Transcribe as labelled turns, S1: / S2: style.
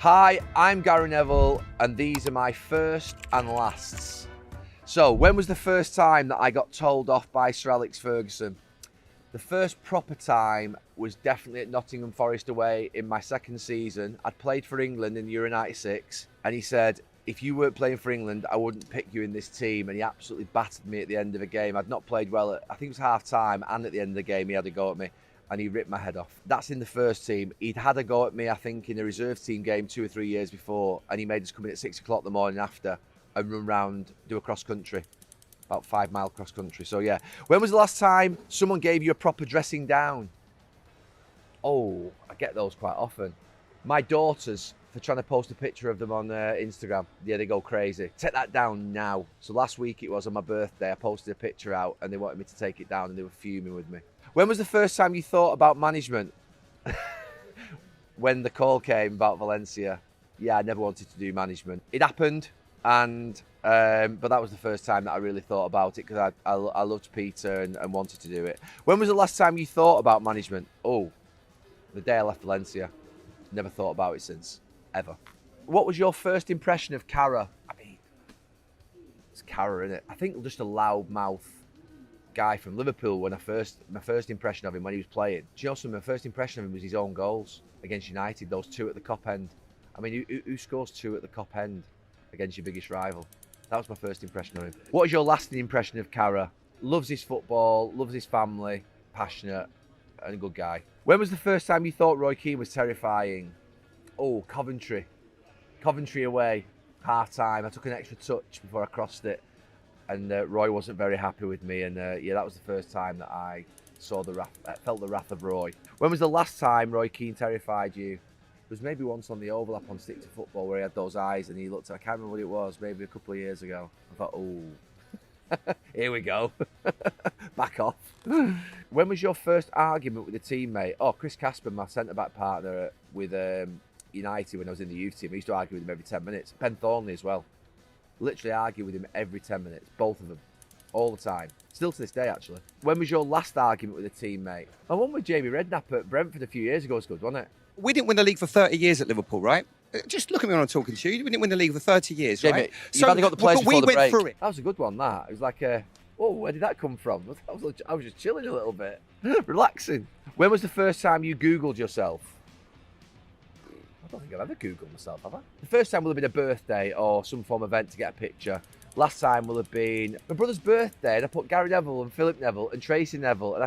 S1: Hi, I'm Gary Neville, and these are my first and lasts. So, when was the first time that I got told off by Sir Alex Ferguson? The first proper time was definitely at Nottingham Forest away in my second season. I'd played for England in the Euro 96, and he said, if you weren't playing for England, I wouldn't pick you in this team. And he absolutely battered me at the end of a game. I'd not played well I think it was half time, and at the end of the game he had a go at me and he ripped my head off. That's in the first team. He'd had a go at me, I think, in a reserve team game 2 or 3 years before, and he made us come in at 6 o'clock the morning after and run round, do a cross country, about 5 mile cross country. So yeah, when was the last time someone gave you a proper dressing down? Oh, I get those quite often. My daughters, for trying to post a picture of them on Instagram, yeah, they go crazy. Take that down now. So last week it was on my birthday, I posted a picture out and they wanted me to take it down and they were fuming with me. When was the first time you thought about management? When the call came about Valencia. Yeah, I never wanted to do management. It happened, and but that was the first time that I really thought about it because I loved Peter and wanted to do it. When was the last time you thought about management? Oh, the day I left Valencia. Never thought about it since, ever. What was your first impression of Cara? I mean, it's Cara, isn't it? I think just a loudmouth guy from Liverpool when my first impression of him when he was playing. Do you know something? My first impression of him was his own goals against United, those 2 at the Cop End. I mean, who scores 2 at the Cop End against your biggest rival? That was my first impression of him. What is your lasting impression of Cara? Loves his football, loves his family, passionate, and a good guy. When was the first time you thought Roy Keane was terrifying? Oh, Coventry. Coventry away, half time. I took an extra touch before I crossed it, and Roy wasn't very happy with me. And yeah, that was the first time that I saw felt the wrath of Roy. When was the last time Roy Keane terrified you? There was maybe once on the overlap on Stick to Football where he had those eyes and he looked, I can't remember what it was, maybe a couple of years ago. I thought, oh, here we go. Back off. When was your first argument with a teammate? Oh, Chris Casper, my centre-back partner with United when I was in the youth team. I used to argue with him every 10 minutes. Ben Thornley as well. Literally argue with him every 10 minutes, both of them, all the time. Still to this day, actually. When was your last argument with a teammate? I won with Jamie Redknapp at Brentford a few years ago. It was good, wasn't it?
S2: We didn't win the league for 30 years at Liverpool, right? Just look at me when I'm talking to you. We didn't win the league for 30 years,
S1: Jamie,
S2: right?
S1: you've only got the players
S2: but
S1: before
S2: we
S1: the
S2: went
S1: break.
S2: through it.
S1: That was a good one, that. It was like, oh, where did that come from? I was just chilling a little bit, relaxing. When was the first time you Googled yourself? I don't think I've ever Googled myself, have I? The first time will have been a birthday or some form of event to get a picture. Last time will have been my brother's birthday, and I put Gary Neville and Philip Neville and Tracy Neville, and I